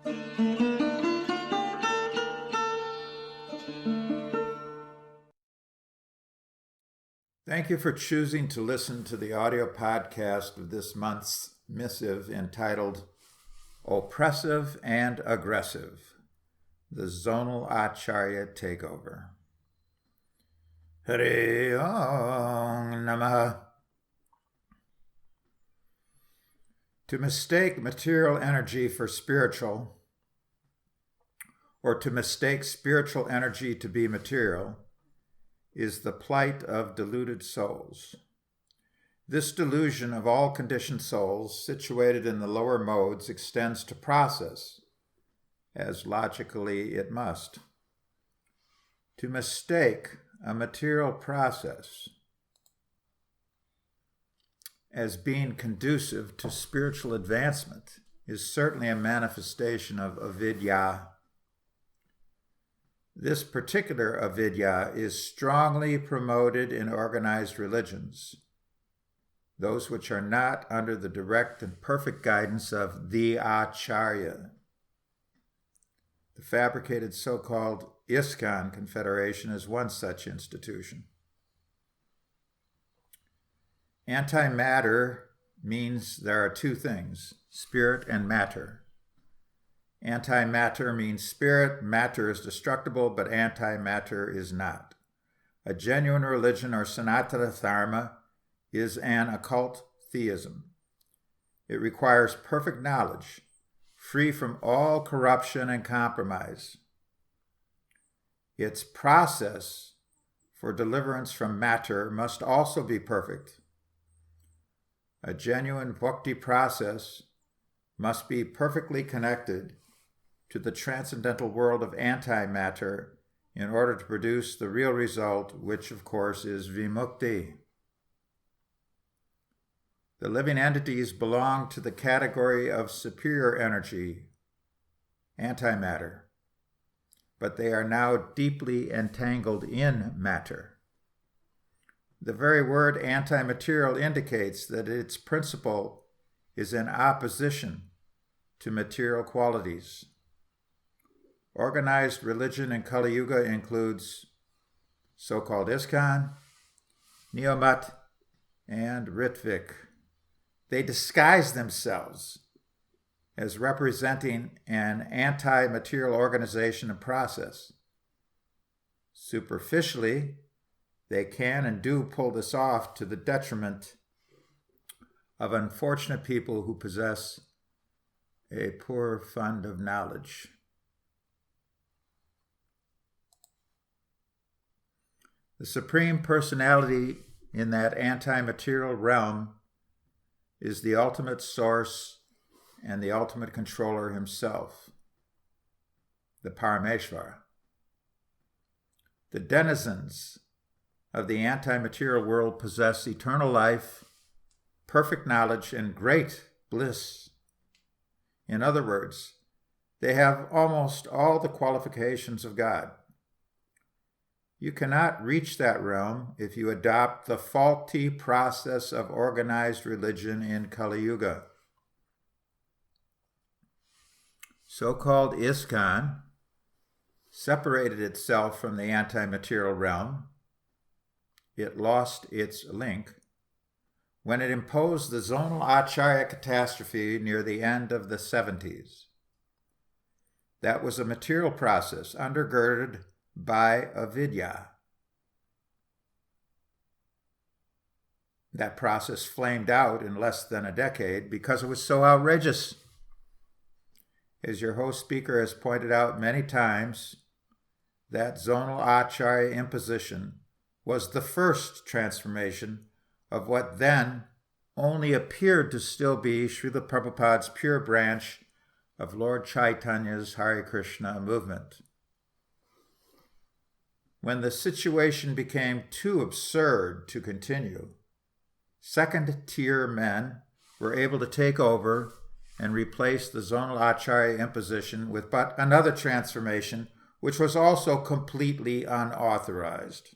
Thank you for choosing to listen to the audio podcast of this month's missive entitled Oppressive and Aggressive, the Zonal Ācārya Takeover. Hare Om Namaha. To mistake material energy for spiritual, or to mistake spiritual energy to be material, is the plight of deluded souls. This delusion of all conditioned souls situated in the lower modes extends to process, as logically it must. To mistake a material process as being conducive to spiritual advancement is certainly a manifestation of avidya. This particular avidya is strongly promoted in organized religions, those which are not under the direct and perfect guidance of the acharya. The fabricated so-called ISKCON Confederation is one such institution. Antimatter means there are two things, spirit and matter. Antimatter means spirit, matter is destructible, but antimatter is not. A genuine religion or Sanatana Dharma is an occult theism. It requires perfect knowledge, free from all corruption and compromise. Its process for deliverance from matter must also be perfect. A genuine bhakti process must be perfectly connected to the transcendental world of antimatter in order to produce the real result, which of course is vimukti. The living entities belong to the category of superior energy, antimatter, but they are now deeply entangled in matter. The very word antimaterial indicates that its principle is in opposition to material qualities. Organized religion in Kali Yuga includes so-called ISKCON, Neomat, and Ritvik. They disguise themselves as representing an anti-material organization and process. Superficially, they can and do pull this off to the detriment of unfortunate people who possess a poor fund of knowledge. The Supreme Personality in that anti-material realm is the ultimate source and the ultimate controller himself, the Parameshvara. The denizens of the anti-material world possess eternal life, perfect knowledge, and great bliss. In other words, they have almost all the qualifications of God. You cannot reach that realm if you adopt the faulty process of organized religion in Kali Yuga. So-called ISKCON separated itself from the anti-material realm. It lost its link when it imposed the Zonal Ācārya catastrophe near the end of the 70s. That was a material process undergirded by avidya. That process flamed out in less than a decade because it was so outrageous. As your host speaker has pointed out many times, that Zonal Ācārya imposition was the first transformation of what then only appeared to still be Srila Prabhupada's pure branch of Lord Chaitanya's Hare Krishna movement. When the situation became too absurd to continue, second-tier men were able to take over and replace the Zonal Ācārya imposition with but another transformation, which was also completely unauthorized.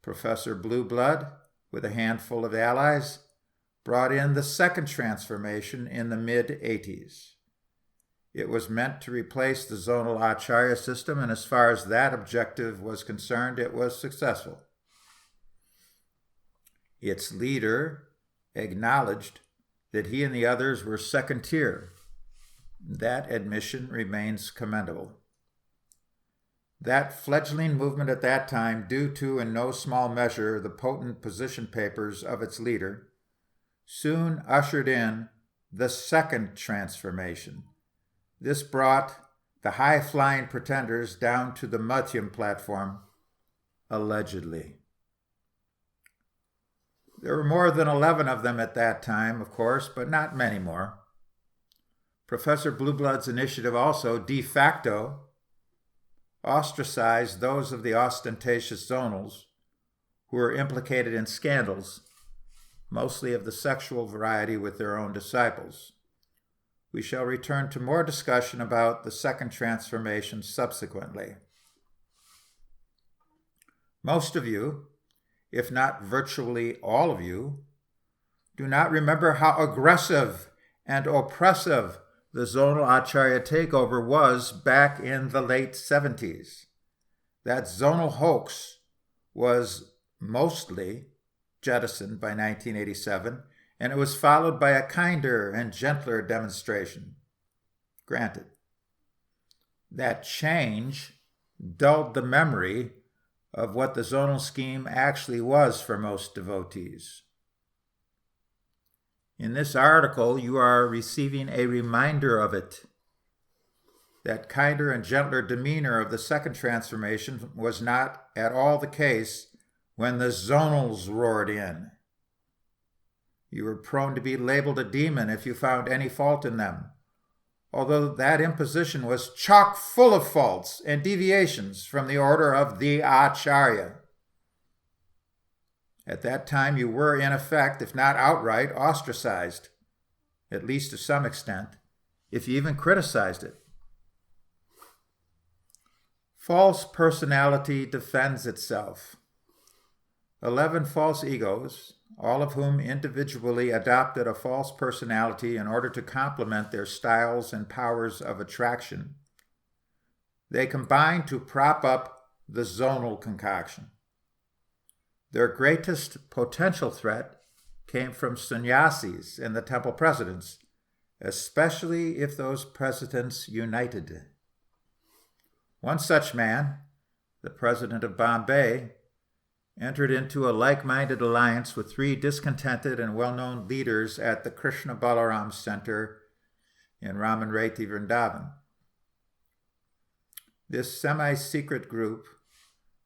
Professor Blue Blood, with a handful of allies, brought in the second transformation in the mid-80s. It was meant to replace the zonal Ācārya system, and as far as that objective was concerned, it was successful. Its leader acknowledged that he and the others were second tier. That admission remains commendable. That fledgling movement at that time, due to in no small measure the potent position papers of its leader, soon ushered in the second transformation. This brought the high-flying pretenders down to the Madhyam platform, allegedly. There were more than 11 of them at that time, of course, but not many more. Professor Blueblood's initiative also, de facto, ostracized those of the ostentatious zonals who were implicated in scandals, mostly of the sexual variety with their own disciples. We shall return to more discussion about the second transformation subsequently. Most of you, if not virtually all of you, do not remember how aggressive and oppressive the zonal Ācārya takeover was back in the late 70s. That zonal hoax was mostly jettisoned by 1987, and it was followed by a kinder and gentler demonstration. Granted, that change dulled the memory of what the zonal scheme actually was for most devotees. In this article, you are receiving a reminder of it. That kinder and gentler demeanor of the second transformation was not at all the case when the zonals roared in. You were prone to be labeled a demon if you found any fault in them, although that imposition was chock full of faults and deviations from the order of the acharya. At that time, you were, in effect, if not outright, ostracized, at least to some extent, if you even criticized it. False personality defends itself. 11 false egos, all of whom individually adopted a false personality in order to complement their styles and powers of attraction. They combined to prop up the zonal concoction. Their greatest potential threat came from sannyasis and the temple presidents, especially if those presidents united. One such man, the president of Bombay, entered into a like-minded alliance with 3 discontented and well-known leaders at the Krishna Balaram Center in Ramanreti, Vrindavan. This semi-secret group,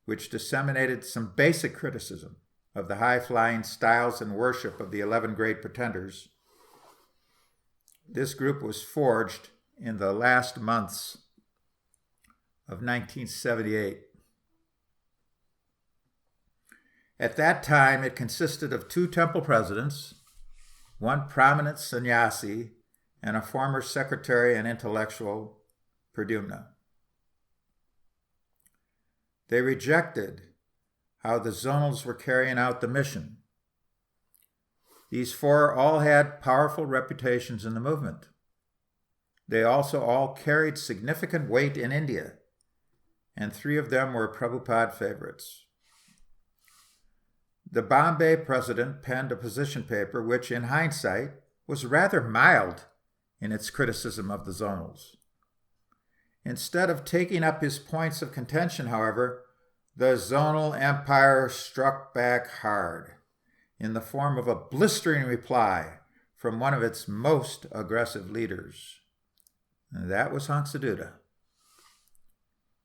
which disseminated some basic criticism of the high-flying styles and worship of the 11 great pretenders, this group was forged in the last months of 1978. At that time, it consisted of 2 temple presidents, 1 prominent sannyasi, and a former secretary and intellectual, Pradyumna. They rejected how the zonals were carrying out the mission. These 4 all had powerful reputations in the movement. They also all carried significant weight in India, and 3 of them were Prabhupada favorites. The Bombay president penned a position paper which, in hindsight, was rather mild in its criticism of the zonals. Instead of taking up his points of contention, however, the zonal empire struck back hard in the form of a blistering reply from one of its most aggressive leaders. And that was Hansaduda.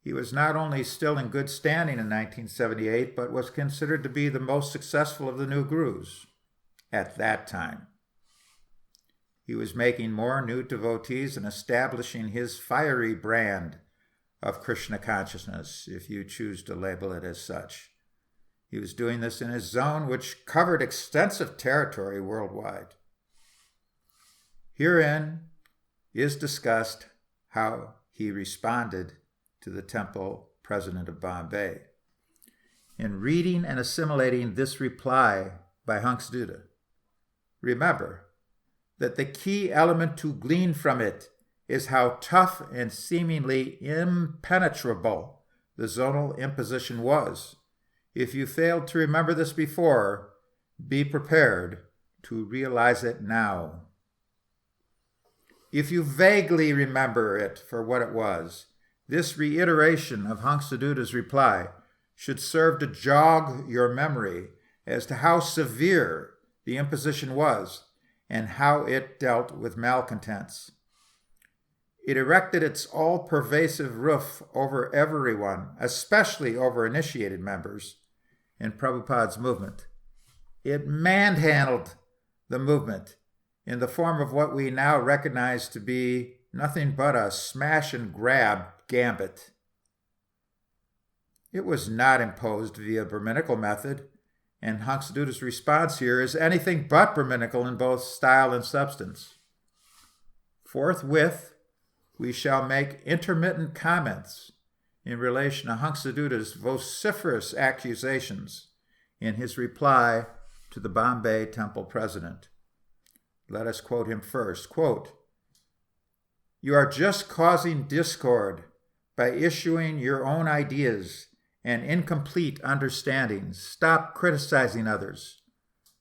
He was not only still in good standing in 1978, but was considered to be the most successful of the new gurus at that time. He was making more new devotees and establishing his fiery brand of Krishna consciousness, if you choose to label it as such. He was doing this in his zone, which covered extensive territory worldwide. Herein is discussed how he responded to the temple president of Bombay. In reading and assimilating this reply by Hansaduda, remember that the key element to glean from it is how tough and seemingly impenetrable the zonal imposition was. If you failed to remember this before, be prepared to realize it now. If you vaguely remember it for what it was, this reiteration of Hansaduda's reply should serve to jog your memory as to how severe the imposition was and how it dealt with malcontents. It erected its all-pervasive roof over everyone, especially over initiated members in Prabhupada's movement. It manhandled the movement in the form of what we now recognize to be nothing but a smash-and-grab gambit. It was not imposed via Brahminical method, and Hansaduda's response here is anything but Brahminical in both style and substance. Forthwith, we shall make intermittent comments in relation to Hansaduda's vociferous accusations in his reply to the Bombay Temple president. Let us quote him first. Quote, "You are just causing discord by issuing your own ideas and incomplete understandings. Stop criticizing others.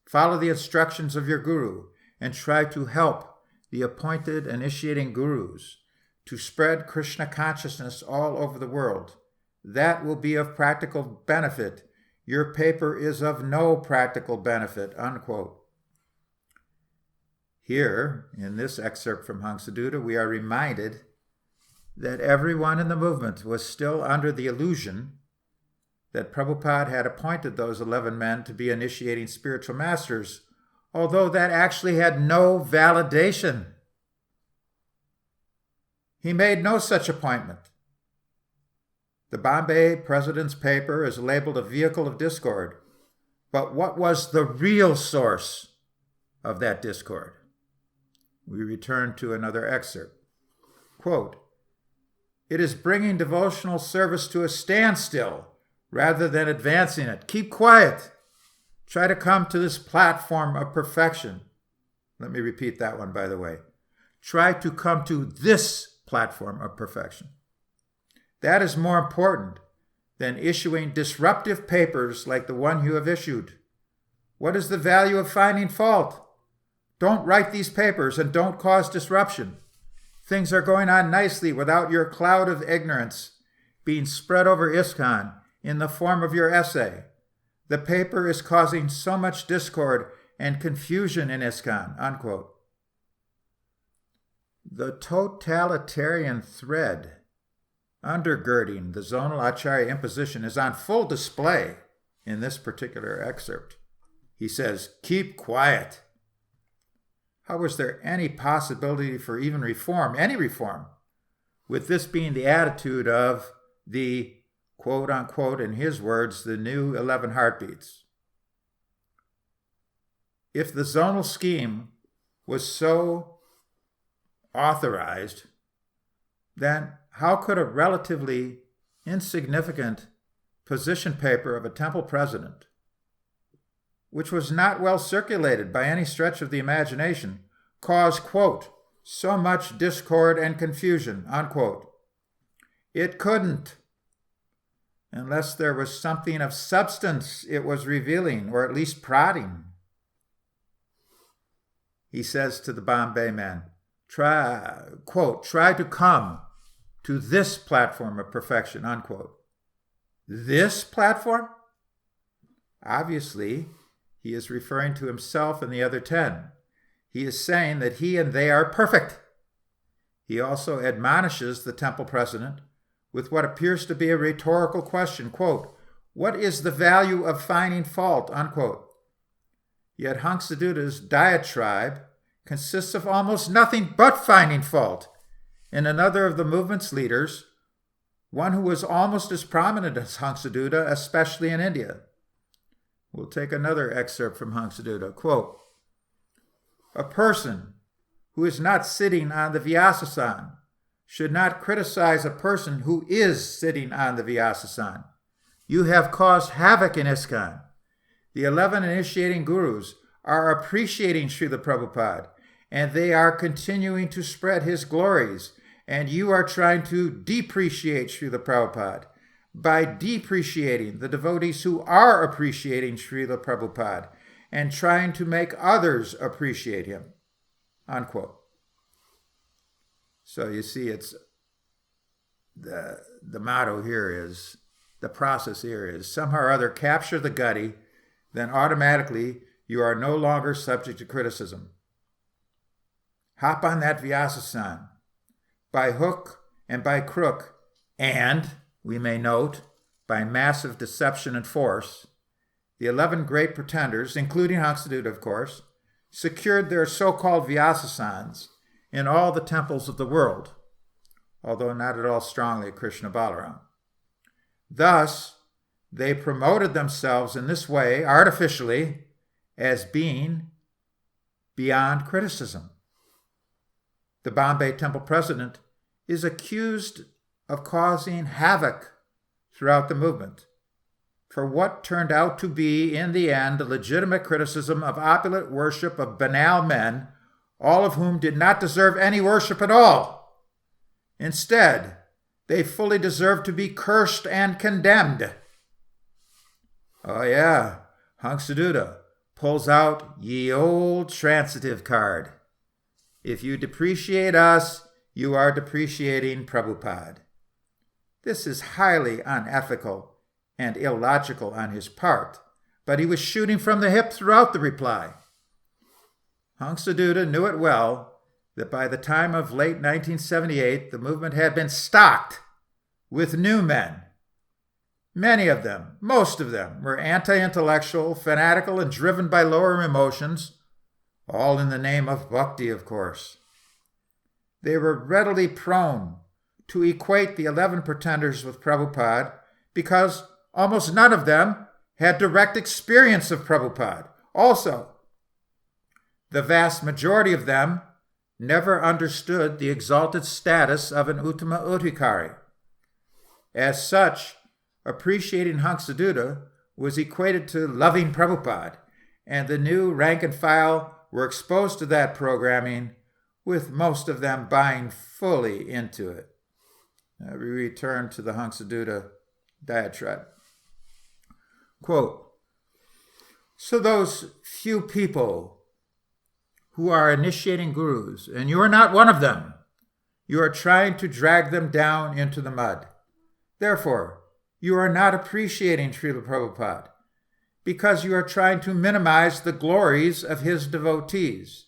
Follow the instructions of your guru and try to help the appointed initiating gurus to spread Krishna consciousness all over the world. That will be of practical benefit. Your paper is of no practical benefit," unquote. Here, in this excerpt from Hansaduda, we are reminded that everyone in the movement was still under the illusion that Prabhupada had appointed those 11 men to be initiating spiritual masters, although that actually had no validation. He made no such appointment. The Bombay president's paper is labeled a vehicle of discord, but what was the real source of that discord? We return to another excerpt. Quote, "It is bringing devotional service to a standstill rather than advancing it. Keep quiet. Try to come to this platform of perfection." Let me repeat that one, by the way. Try to come to this platform of perfection. That is more important than issuing disruptive papers like the one you have issued. What is the value of finding fault? Don't write these papers and don't cause disruption. Things are going on nicely without your cloud of ignorance being spread over ISKCON in the form of your essay. The paper is causing so much discord and confusion in ISKCON, unquote. The totalitarian thread undergirding the zonal Ācārya imposition is on full display in this particular excerpt. He says, "Keep quiet." How was there any possibility for even reform, any reform, with this being the attitude of the, quote unquote, in his words, the new 11 heartbeats? If the zonal scheme was so authorized, then how could a relatively insignificant position paper of a temple president, which was not well circulated by any stretch of the imagination, cause, quote, so much discord and confusion, unquote? It couldn't, unless there was something of substance it was revealing, or at least prodding. He says to the Bombay men, quote, "Try to come to this platform of perfection," unquote. This platform? Obviously, he is referring to himself and the other 10. He is saying that he and they are perfect. He also admonishes the temple president with what appears to be a rhetorical question, quote, "What is the value of finding fault?" unquote. Yet Hansaduda's diatribe consists of almost nothing but finding fault. And another of the movement's leaders, one who was almost as prominent as Hansaduda, especially in India. We'll take another excerpt from Hansaduda. Quote, "A person who is not sitting on the Vyasasana should not criticize a person who is sitting on the Vyasasana. You have caused havoc in ISKCON. The 11 initiating gurus are appreciating Srila Prabhupada, and they are continuing to spread his glories and you are trying to depreciate Srila Prabhupada by depreciating the devotees who are appreciating Srila Prabhupada and trying to make others appreciate him, unquote. So you see, it's the motto here is, the process here is, somehow or other capture the gutty, then automatically you are no longer subject to criticism. Hop on that Vyasa-san, by hook and by crook, and, we may note, by massive deception and force, the 11 great pretenders, including hansaduda, of course, secured their so-called Vyasa-sans in all the temples of the world, although not at all strongly at Krishna Balaram. Thus, they promoted themselves in this way, artificially, as being beyond criticism. The Bombay temple president is accused of causing havoc throughout the movement for what turned out to be, in the end, a legitimate criticism of opulent worship of banal men, all of whom did not deserve any worship at all. Instead, they fully deserve to be cursed and condemned. Oh yeah, hansaduda pulls out ye old transitive card. If you depreciate us, you are depreciating Prabhupada. This is highly unethical and illogical on his part, but he was shooting from the hip throughout the reply. hansaduda knew it well that by the time of late 1978, the movement had been stocked with new men. Many of them, most of them, were anti-intellectual, fanatical, and driven by lower emotions, all in the name of bhakti, of course. They were readily prone to equate the 11 pretenders with Prabhupada because almost none of them had direct experience of Prabhupada. Also, the vast majority of them never understood the exalted status of an Uttama Ācārya. As such, appreciating hansaduda was equated to loving Prabhupada, and the new rank and file were exposed to that programming, with most of them buying fully into it. We return to the hansaduda diatribe. Quote, so those few people who are initiating gurus, and you are not one of them, you are trying to drag them down into the mud. Therefore, you are not appreciating Srila Prabhupada because you are trying to minimize the glories of his devotees.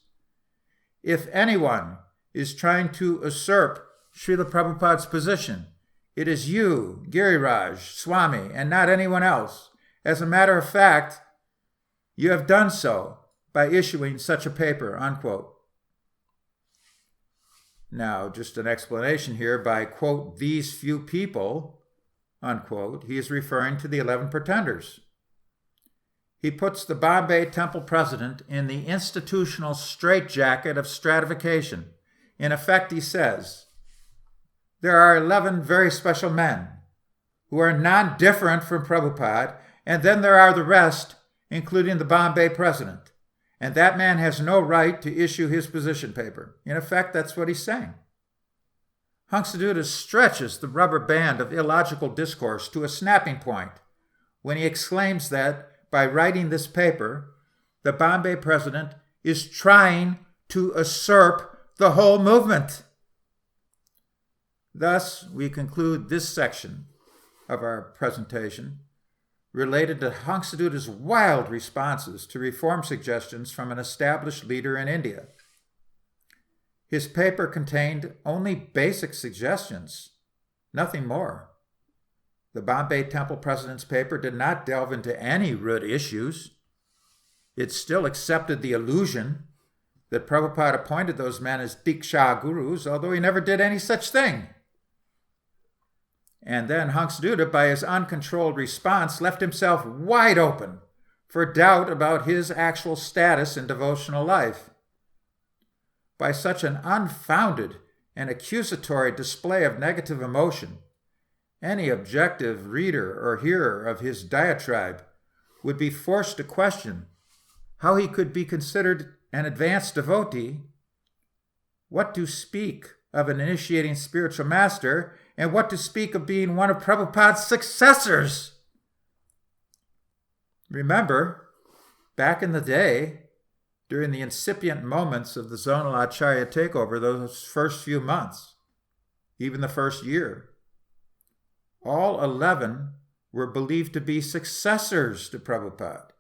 If anyone is trying to usurp Srila Prabhupada's position, it is you, Giriraj, Swami, and not anyone else. As a matter of fact, you have done so by issuing such a paper, unquote. Now, just an explanation here by, quote, these few people, unquote, he is referring to the 11 pretenders. He puts the Bombay temple president in the institutional straitjacket of stratification. In effect, he says, there are 11 very special men who are non-different from Prabhupada, and then there are the rest, including the Bombay president. And that man has no right to issue his position paper. In effect, that's what he's saying. hansaduda stretches the rubber band of illogical discourse to a snapping point when he exclaims that by writing this paper, the Bombay president is trying to usurp the whole movement. Thus, we conclude this section of our presentation related to hansaduda's wild responses to reform suggestions from an established leader in India. His paper contained only basic suggestions, nothing more. The Bombay temple president's paper did not delve into any root issues. It still accepted the illusion that Prabhupada appointed those men as Diksha gurus, although he never did any such thing. And then hansaduda, by his uncontrolled response, left himself wide open for doubt about his actual status in devotional life. By such an unfounded and accusatory display of negative emotion, any objective reader or hearer of his diatribe would be forced to question how he could be considered an advanced devotee, what to speak of an initiating spiritual master, and what to speak of being one of Prabhupada's successors. Remember, back in the day, during the incipient moments of the Zonal Ācārya takeover, those first few months, even the first year, all 11 were believed to be successors to Prabhupada.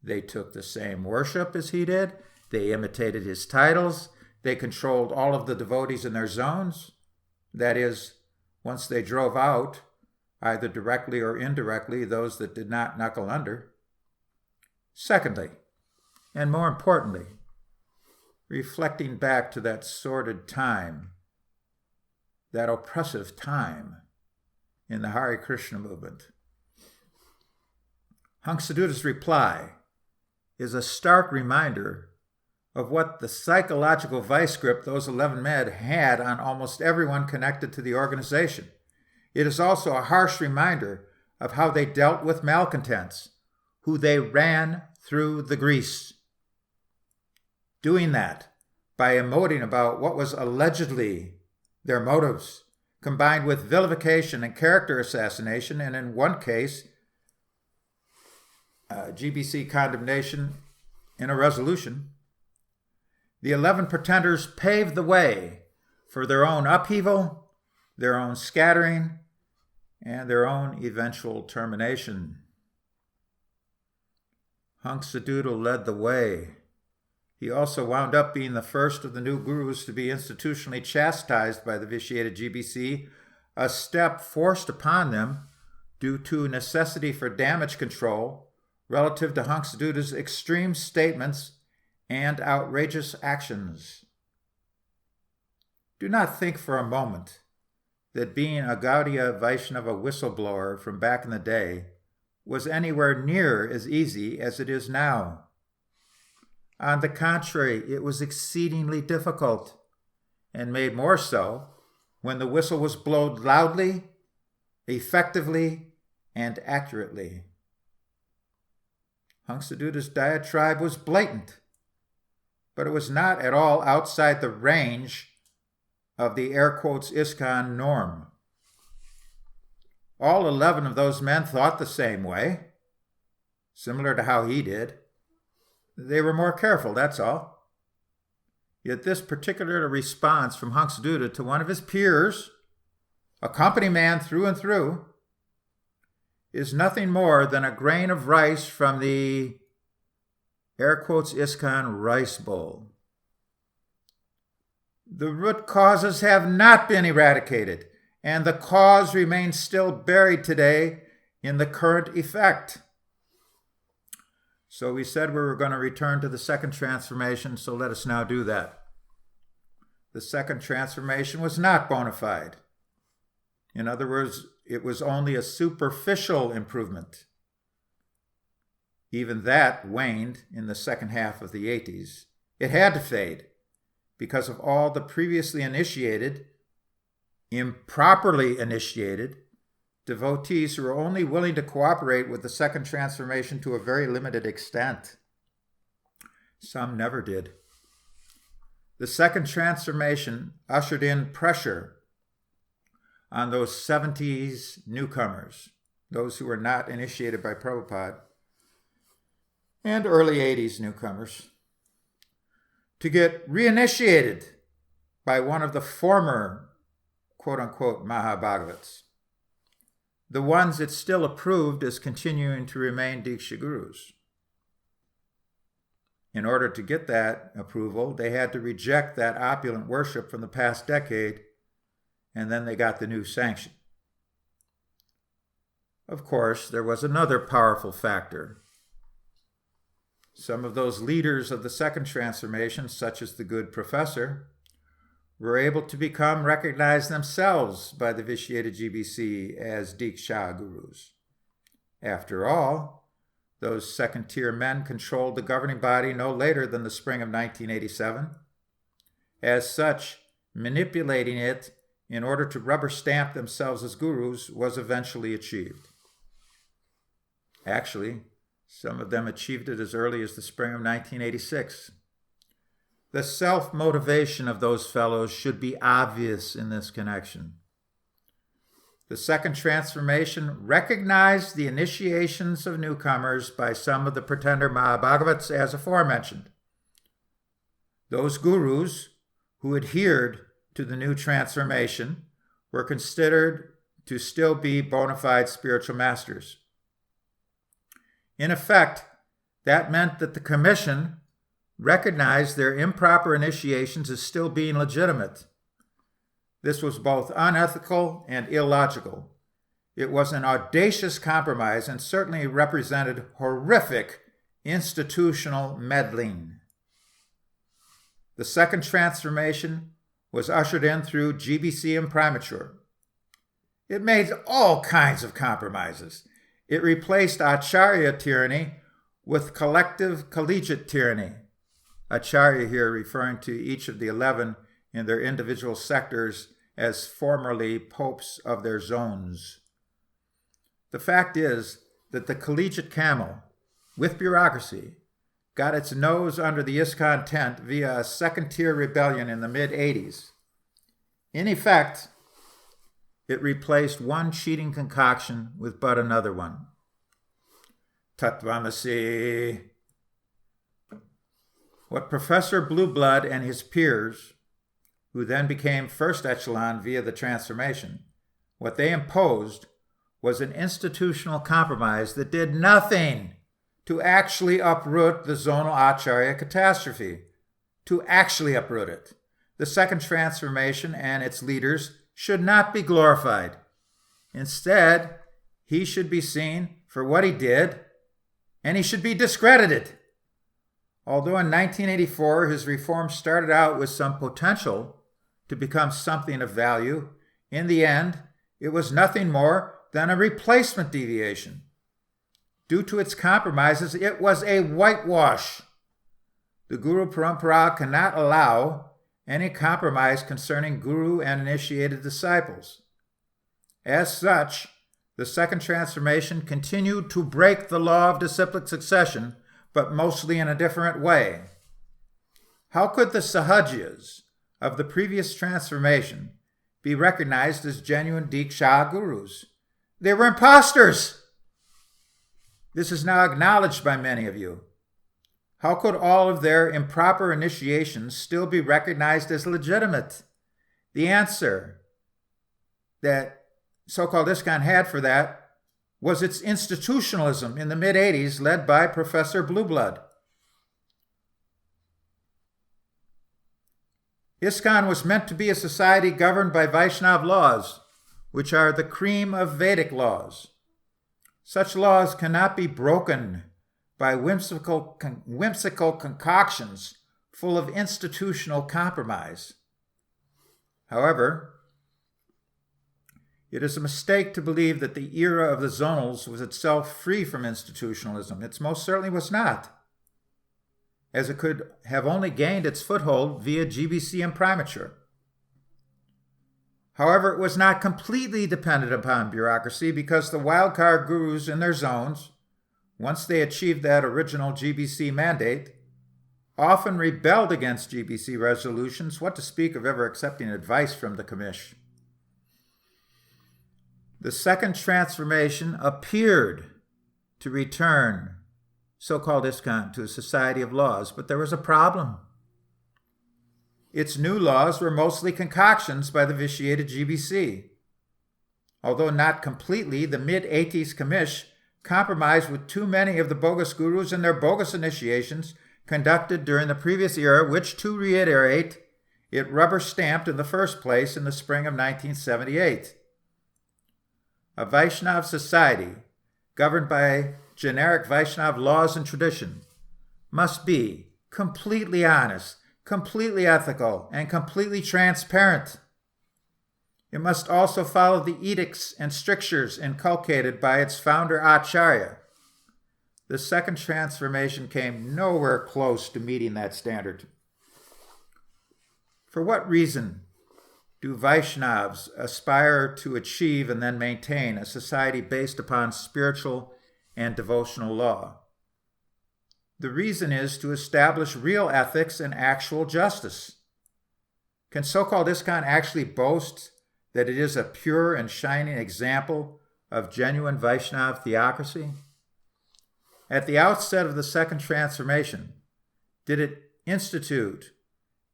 They took the same worship as he did. They imitated his titles. They controlled all of the devotees in their zones. That is, once they drove out, either directly or indirectly, those that did not knuckle under. Secondly, and more importantly, reflecting back to that sordid time, that oppressive time in the Hare Krishna movement, Hansaduda's reply is a stark reminder of what the psychological vice grip those 11 men had on almost everyone connected to the organization. It is also a harsh reminder of how they dealt with malcontents, who they ran through the grease. Doing that by emoting about what was allegedly their motives, combined with vilification and character assassination, and in one case, GBC condemnation in a resolution, the 11 pretenders paved the way for their own upheaval, their own scattering, and their own eventual termination. Hansaduda led the way. He also wound up being the first of the new gurus to be institutionally chastised by the vitiated GBC, a step forced upon them due to necessity for damage control relative to Hansaduda's extreme statements and outrageous actions. Do not think for a moment that being a Gaudiya Vaishnava whistleblower from back in the day was anywhere near as easy as it is now. On the contrary, it was exceedingly difficult, and made more so when the whistle was blown loudly, effectively, and accurately. Hansaduda's diatribe was blatant, but it was not at all outside the range of the air quotes ISKCON norm. All 11 of those men thought the same way, similar to how he did. They were more careful, that's all. Yet this particular response from Hansaduda to one of his peers, a company man through and through, is nothing more than a grain of rice from the air quotes ISKCON rice bowl. The root causes have not been eradicated, and the cause remains still buried today in the current effect. So we said we were going to return to the second transformation, so let us now do that. The second transformation was not bona fide. In other words, it was only a superficial improvement. Even that waned in the second half of the 80s. It had to fade because of all the previously initiated, improperly initiated, devotees who were only willing to cooperate with the second transformation to a very limited extent. Some never did. The second transformation ushered in pressure on those 70s newcomers, those who were not initiated by Prabhupada, and early 80s newcomers, to get reinitiated by one of the former quote-unquote Mahabhagavats, the ones that still approved as continuing to remain Diksha Gurus. In order to get that approval, they had to reject that opulent worship from the past decade, and then they got the new sanction. Of course, there was another powerful factor. Some of those leaders of the second transformation, such as the good professor, were able to become recognized themselves by the vitiated GBC as Diksha Gurus. After all, those second-tier men controlled the governing body no later than the spring of 1987. As such, manipulating it in order to rubber stamp themselves as gurus was eventually achieved. Actually, some of them achieved it as early as the spring of 1986. The self-motivation of those fellows should be obvious in this connection. The second transformation recognized the initiations of newcomers by some of the pretender Mahabhagavats as aforementioned. Those gurus who adhered to the new transformation were considered to still be bona fide spiritual masters. In effect, that meant that the commission recognized their improper initiations as still being legitimate. This was both unethical and illogical. It was an audacious compromise and certainly represented horrific institutional meddling. The second transformation was ushered in through GBC imprimatur. It made all kinds of compromises. It replaced Ācārya tyranny with collective collegiate tyranny. Acharya here referring to each of the 11 in their individual sectors as formerly popes of their zones. The fact is that the collegiate camel, with bureaucracy, got its nose under the ISKCON tent via a second-tier rebellion in the mid-'80s. In effect, it replaced one cheating concoction with but another one. Tattvamasi. What Professor Blueblood and his peers, who then became first echelon via the transformation, what they imposed was an institutional compromise that did nothing to actually uproot the zonal Ācārya catastrophe, to actually uproot it. The second transformation and its leaders should not be glorified. Instead, he should be seen for what he did, and he should be discredited. Although in 1984 his reform started out with some potential to become something of value, in the end it was nothing more than a replacement deviation. Due to its compromises, it was a whitewash. The Guru Parampara cannot allow any compromise concerning Guru and initiated disciples. As such, the second transformation continued to break the law of disciplic succession, but mostly in a different way. How could the Sahajias of the previous transformation be recognized as genuine Diksha gurus? They were imposters! This is now acknowledged by many of you. How could all of their improper initiations still be recognized as legitimate? The answer that so-called ISKCON had for that was its institutionalism in the mid-'80s led by Professor Blueblood. ISKCON was meant to be a society governed by Vaishnava laws, which are the cream of Vedic laws. Such laws cannot be broken by whimsical concoctions full of institutional compromise. However, it is a mistake to believe that the era of the zonals was itself free from institutionalism. It most certainly was not, as it could have only gained its foothold via GBC imprimatur. However, it was not completely dependent upon bureaucracy because the wildcard gurus in their zones, once they achieved that original GBC mandate, often rebelled against GBC resolutions, what to speak of ever accepting advice from the commish. The second transformation appeared to return so-called ISKCON to a society of laws, but there was a problem. Its new laws were mostly concoctions by the vitiated GBC. Although not completely, the mid-'80s commish compromised with too many of the bogus gurus and their bogus initiations conducted during the previous era, which, to reiterate, it rubber-stamped in the first place in the spring of 1978. A Vaishnava society, governed by generic Vaishnava laws and tradition, must be completely honest, completely ethical, and completely transparent. It must also follow the edicts and strictures inculcated by its founder Ācārya. The second transformation came nowhere close to meeting that standard. For what reason do Vaishnavas aspire to achieve and then maintain a society based upon spiritual and devotional law? The reason is to establish real ethics and actual justice. Can so-called ISKCON actually boast that it is a pure and shining example of genuine Vaishnava theocracy? At the outset of the Second Transformation, did it institute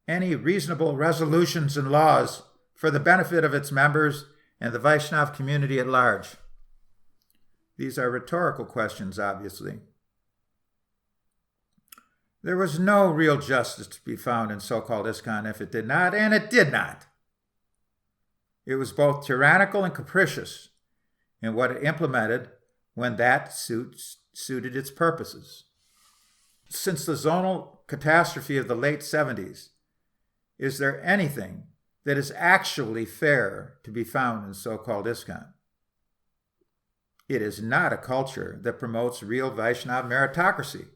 any reasonable resolutions and laws for the benefit of its members and the Vaishnava community at large? These are rhetorical questions, obviously. There was no real justice to be found in so-called ISKCON if it did not, and it did not. It was both tyrannical and capricious in what it implemented when that suited its purposes. Since the zonal catastrophe of the late 70s, is there anything that is actually fair to be found in so-called ISKCON? It is not a culture that promotes real Vaishnava meritocracy,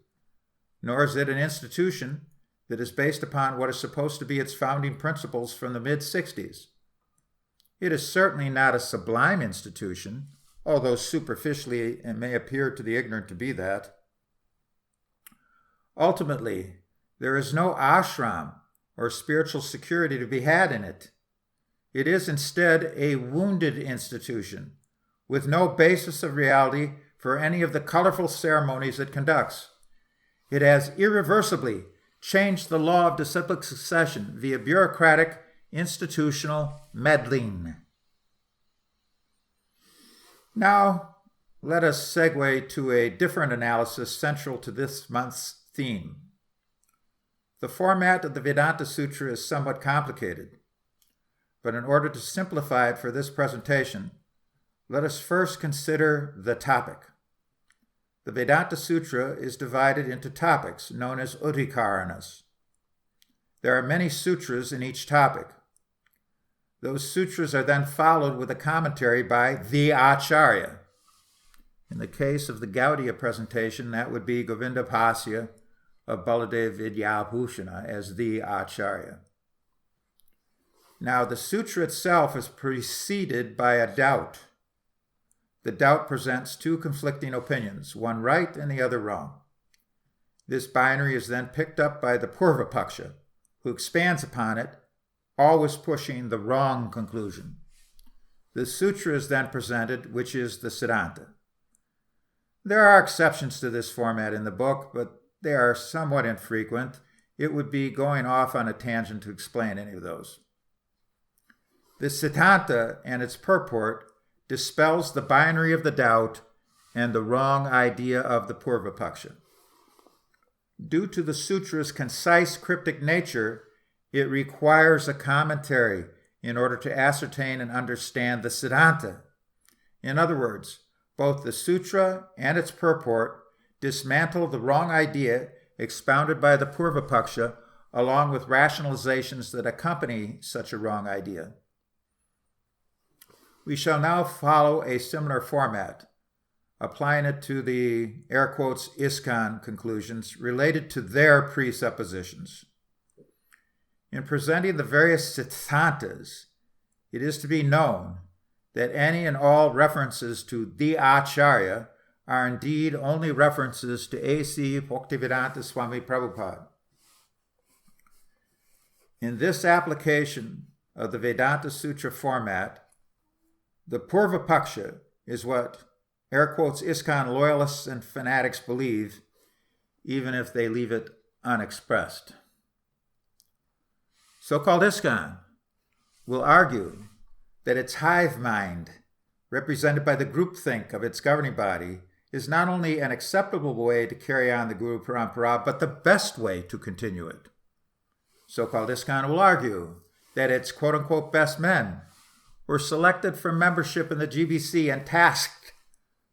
nor is it an institution that is based upon what is supposed to be its founding principles from the mid-60s. It is certainly not a sublime institution, although superficially it may appear to the ignorant to be that. Ultimately, there is no ashram or spiritual security to be had in it. It is instead a wounded institution with no basis of reality for any of the colorful ceremonies it conducts. It has irreversibly changed the law of disciplic succession via bureaucratic institutional meddling. Now, let us segue to a different analysis central to this month's theme. The format of the Vedanta Sutra is somewhat complicated, but in order to simplify it for this presentation, let us first consider the topic. The Vedanta Sutra is divided into topics known as Adhikaras. There are many sutras in each topic. Those sutras are then followed with a commentary by the acharya. In the case of the Gaudiya presentation, that would be Govinda Bhasya of Baladev Vidyabhushana as the acharya. Now, the sutra itself is preceded by a doubt. The doubt presents two conflicting opinions, one right and the other wrong. This binary is then picked up by the Purvapaksha, who expands upon it, always pushing the wrong conclusion. The sutra is then presented, which is the Siddhanta. There are exceptions to this format in the book, but they are somewhat infrequent. It would be going off on a tangent to explain any of those. The Siddhanta and its purport dispels the binary of the doubt and the wrong idea of the Purvapaksha. Due to the sutra's concise, cryptic nature, it requires a commentary in order to ascertain and understand the Siddhanta. In other words, both the sutra and its purport dismantle the wrong idea expounded by the Purvapaksha, along with rationalizations that accompany such a wrong idea. We shall now follow a similar format, applying it to the, air quotes, ISKCON conclusions related to their presuppositions. In presenting the various siddhantas, it is to be known that any and all references to the acharya are indeed only references to A.C. Bhaktivedanta Swami Prabhupada. In this application of the Vedanta Sutra format, the Purvapaksha is what, air quotes, ISKCON loyalists and fanatics believe, even if they leave it unexpressed. So-called ISKCON will argue that its hive mind, represented by the groupthink of its governing body, is not only an acceptable way to carry on the Guru Parampara, but the best way to continue it. So-called ISKCON will argue that its quote-unquote best men were selected for membership in the GBC and tasked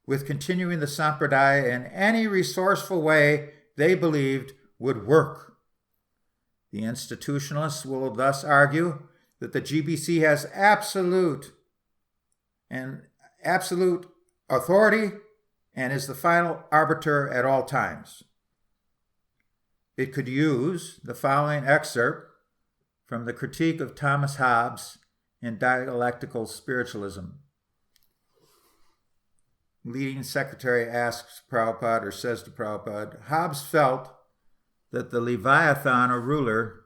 with continuing the Sampradaya in any resourceful way they believed would work. The institutionalists will thus argue that the GBC has absolute authority and is the final arbiter at all times. It could use the following excerpt from the critique of Thomas Hobbes in Dialectical Spiritualism. leading secretary asks Prabhupada, or says to Prabhupada, Hobbes felt that the Leviathan, or ruler,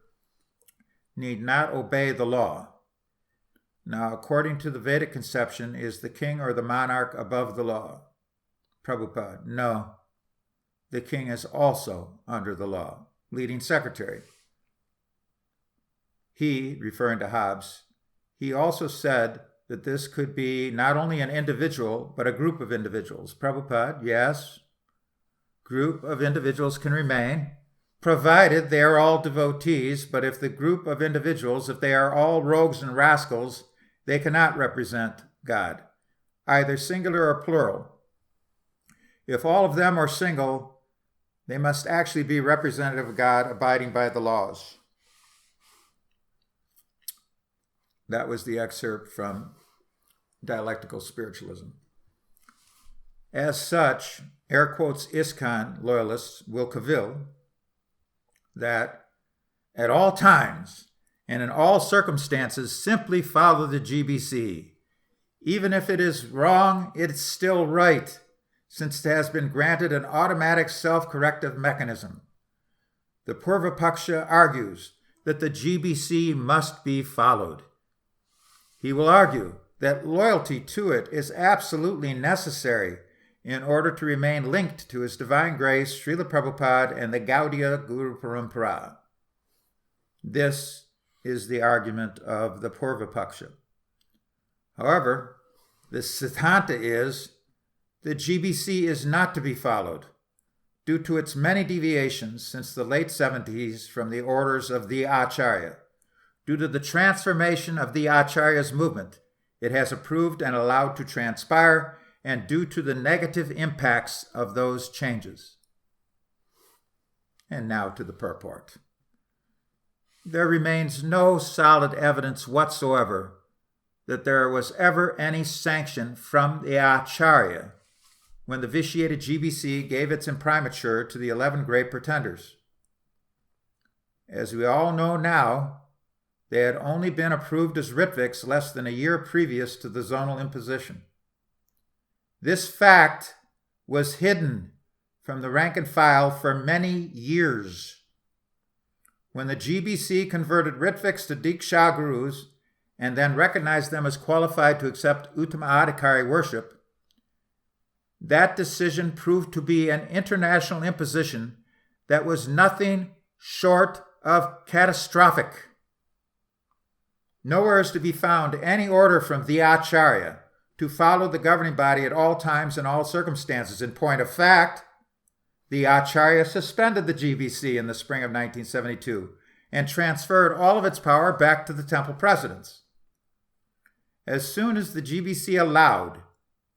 need not obey the law. Now, according to the Vedic conception, is the king or the monarch above the law? Prabhupada, no. The king is also under the law. Leading secretary. He, referring to Hobbes, he also said that this could be not only an individual, but a group of individuals. Prabhupada, yes, group of individuals can remain, provided they are all devotees, but if the group of individuals, if they are all rogues and rascals, they cannot represent God, either singular or plural. If all of them are single, they must actually be representative of God, abiding by the laws. That was the excerpt from Dialectical Spiritualism. As such, air quotes ISKCON loyalists will cavil that at all times and in all circumstances simply follow the GBC. Even if it is wrong, it's still right, since it has been granted an automatic self-corrective mechanism. The Purva-Paksha argues that the GBC must be followed. He will argue that loyalty to it is absolutely necessary in order to remain linked to His Divine Grace, Srila Prabhupada, and the Gaudiya Guru Parampara. This is the argument of the Purva-Paksha. However, the Siddhanta is the GBC is not to be followed due to its many deviations since the late 70s from the orders of the Ācārya. Due to the transformation of the Ācārya's movement, it has approved and allowed to transpire, and due to the negative impacts of those changes. And now to the purport. There remains no solid evidence whatsoever that there was ever any sanction from the Ācārya when the vitiated GBC gave its imprimatur to the 11 great pretenders. As we all know now, they had only been approved as Ritviks less than a year previous to the zonal imposition. This fact was hidden from the rank and file for many years. When the GBC converted Ritviks to Diksha Gurus and then recognized them as qualified to accept Uttama Ācārya worship, that decision proved to be an international imposition that was nothing short of catastrophic. Nowhere is to be found any order from the Ācārya to follow the governing body at all times and all circumstances. In point of fact, the Ācārya suspended the GBC in the spring of 1972 and transferred all of its power back to the temple presidents. As soon as the GBC allowed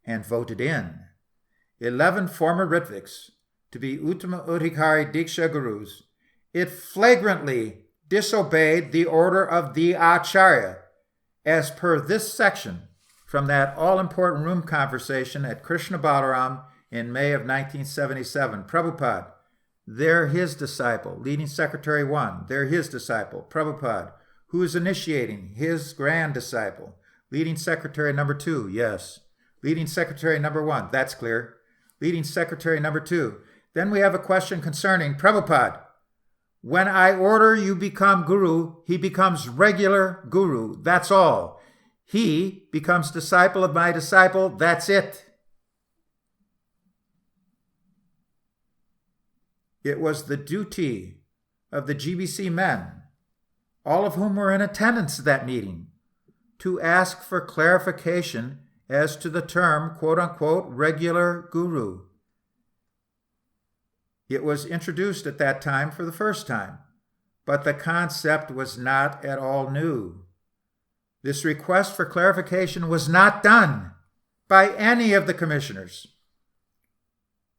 and voted in 11 former Ritviks to be Uttama Udhikari Diksha Gurus, it flagrantly disobeyed the order of the Ācārya, as per this section from that all-important room conversation at Krishna Balaram in May of 1977. Prabhupada, they're his disciple. Leading Secretary 1, they're his disciple. Prabhupada, who is initiating? His grand disciple. Leading Secretary number 2, yes. Leading Secretary number 1, that's clear. Leading Secretary number 2. Then we have a question concerning Prabhupada. When I order you become guru, he becomes regular guru. That's all. He becomes disciple of my disciple. That's it. It was the duty of the GBC men, all of whom were in attendance at that meeting, to ask for clarification as to the term, quote-unquote, regular guru. It was introduced at that time for the first time, but the concept was not at all new. This request for clarification was not done by any of the commissioners,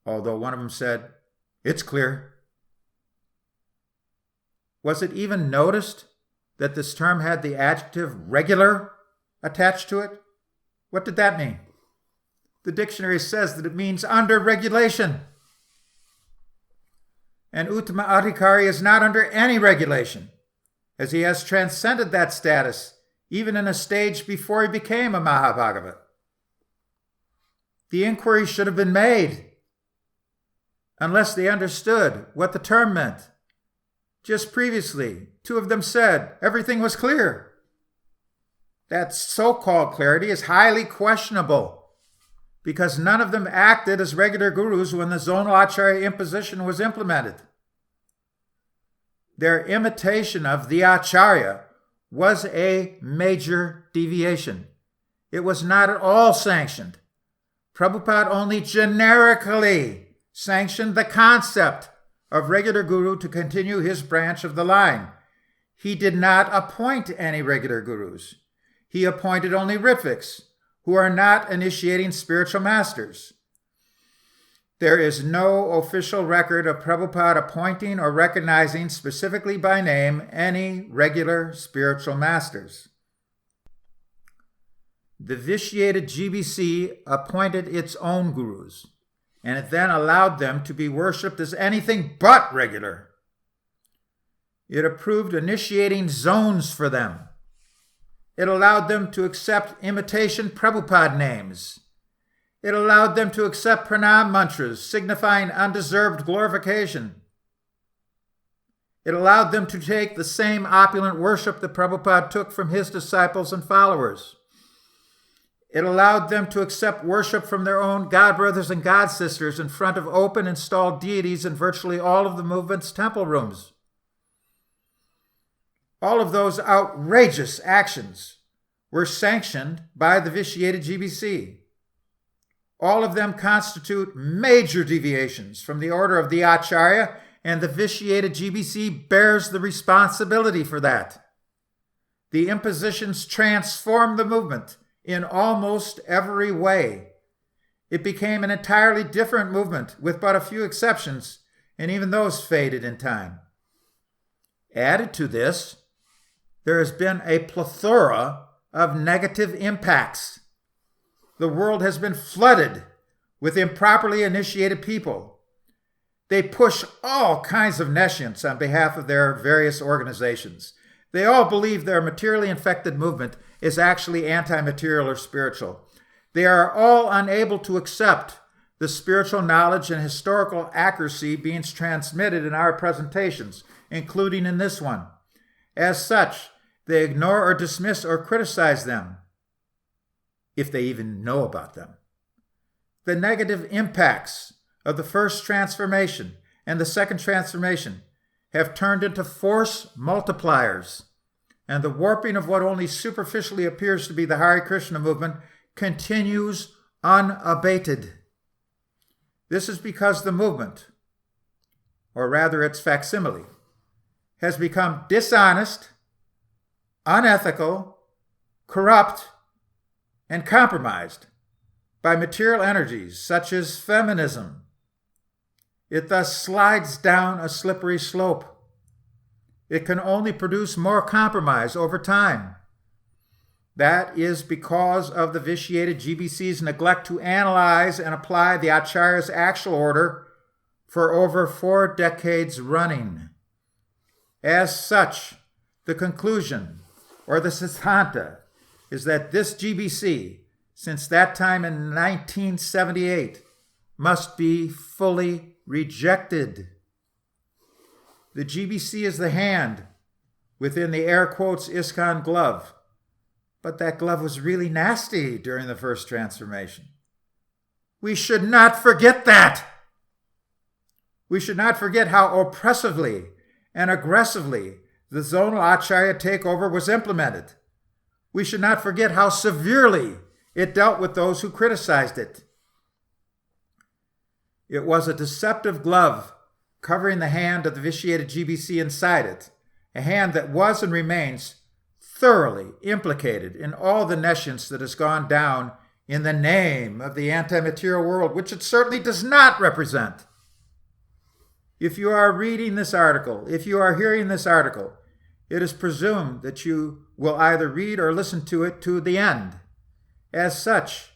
although one of them said, "It's clear." Was it even noticed that this term had the adjective regular attached to it? What did that mean? The dictionary says that it means under regulation. And Uttama Adhikari is not under any regulation, as he has transcended that status even in a stage before he became a Mahabhagavat. The inquiry should have been made, unless they understood what the term meant. Just previously, two of them said everything was clear. That so-called clarity is highly questionable, because none of them acted as regular gurus when the zonal acharya imposition was implemented. Their imitation of the acharya was a major deviation. It was not at all sanctioned. Prabhupada only generically sanctioned the concept of regular guru to continue his branch of the line. He did not appoint any regular gurus. He appointed only Ritviks, who are not initiating spiritual masters. There is no official record of Prabhupada appointing or recognizing specifically by name any regular spiritual masters. The vitiated GBC appointed its own gurus, and it then allowed them to be worshipped as anything but regular. It approved initiating zones for them. It allowed them to accept imitation Prabhupada names. It allowed them to accept pranam mantras, signifying undeserved glorification. It allowed them to take the same opulent worship that Prabhupada took from his disciples and followers. It allowed them to accept worship from their own god brothers and god sisters in front of open installed deities in virtually all of the movement's temple rooms. All of those outrageous actions were sanctioned by the vitiated GBC. All of them constitute major deviations from the order of the Ācārya, and the vitiated GBC bears the responsibility for that. The impositions transformed the movement in almost every way. It became an entirely different movement, with but a few exceptions, and even those faded in time. Added to this, there has been a plethora of negative impacts. The world has been flooded with improperly initiated people. They push all kinds of nescience on behalf of their various organizations. They all believe their materially infected movement is actually anti-material or spiritual. They are all unable to accept the spiritual knowledge and historical accuracy being transmitted in our presentations, including in this one. As such, they ignore or dismiss or criticize them, if they even know about them. The negative impacts of the first transformation and the second transformation have turned into force multipliers, and the warping of what only superficially appears to be the Hare Krishna movement continues unabated. This is because the movement, or rather its facsimile, has become dishonest, unethical, corrupt, and compromised by material energies such as feminism. It thus slides down a slippery slope. It can only produce more compromise over time. That is because of the vitiated GBC's neglect to analyze and apply the Ācārya's actual order for over 4 decades running. As such, the conclusion, or the siddhanta, is that this GBC, since that time in 1978, must be fully rejected. The GBC is the hand within the air quotes ISKCON glove, but that glove was really nasty during the first transformation. We should not forget that. We should not forget how oppressively and aggressively the Zonal Ācārya takeover was implemented. We should not forget how severely it dealt with those who criticized it. It was a deceptive glove covering the hand of the vitiated GBC inside it, a hand that was and remains thoroughly implicated in all the nescience that has gone down in the name of the anti-material world, which it certainly does not represent. If you are reading this article, if you are hearing this article, it is presumed that you will either read or listen to it to the end. As such,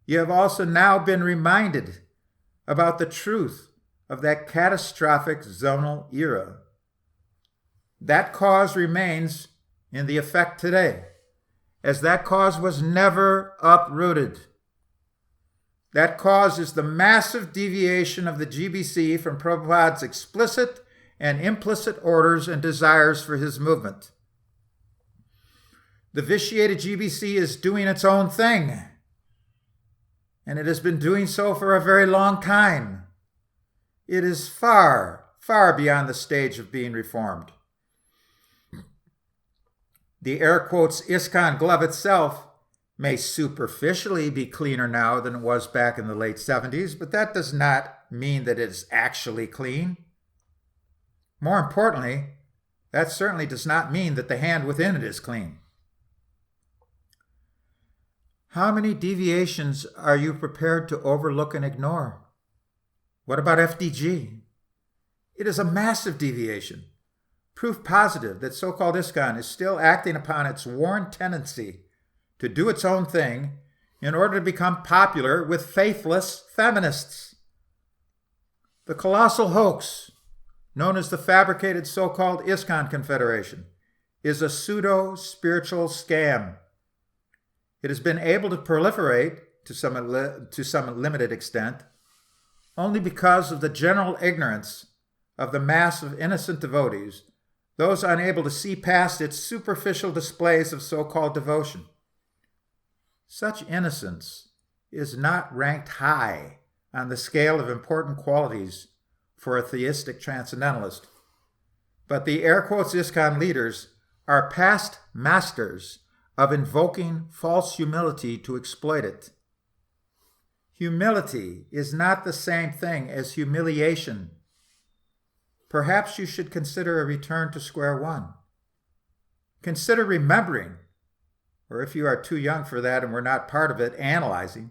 you have also now been reminded about the truth of that catastrophic zonal era. That cause remains in the effect today, as that cause was never uprooted. That cause is the massive deviation of the GBC from Prabhupada's explicit and implicit orders and desires for his movement. The vitiated GBC is doing its own thing, and it has been doing so for a very long time. It is far, far beyond the stage of being reformed. The air quotes ISKCON glove itself may superficially be cleaner now than it was back in the late 70s, but that does not mean that it is actually clean. More importantly, that certainly does not mean that the hand within it is clean. How many deviations are you prepared to overlook and ignore? What about FDG? It is a massive deviation, proof positive that so-called ISKCON is still acting upon its worn tendency to do its own thing in order to become popular with faithless feminists. The colossal hoax, known as the fabricated so-called ISKCON Confederation, is a pseudo-spiritual scam. It has been able to proliferate to some limited extent only because of the general ignorance of the mass of innocent devotees, those unable to see past its superficial displays of so-called devotion. Such innocence is not ranked high on the scale of important qualities for a theistic transcendentalist, but the air quotes ISKCON leaders are past masters of invoking false humility to exploit it. Humility is not the same thing as humiliation. Perhaps you should consider a return to square one. Consider remembering, or if you are too young for that and were not part of it, analyzing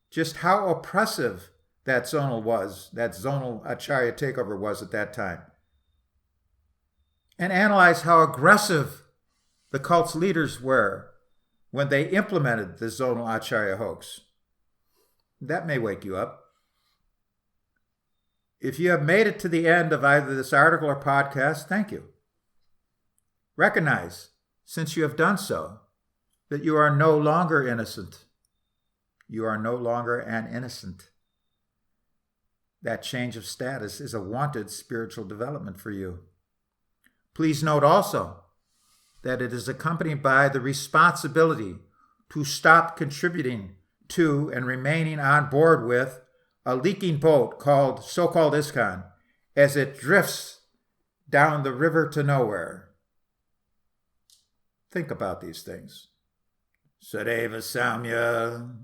just how oppressive that zonal Ācārya takeover was at that time. And analyze how aggressive the cult's leaders were when they implemented the zonal Ācārya hoax. That may wake you up. If you have made it to the end of either this article or podcast, thank you. Recognize, since you have done so, that you are no longer innocent. You are no longer an innocent. That change of status is a wanted spiritual development for you. Please note also that it is accompanied by the responsibility to stop contributing to and remaining on board with a leaking boat called so-called ISKCON as it drifts down the river to nowhere. Think about these things. Sadeva Samya.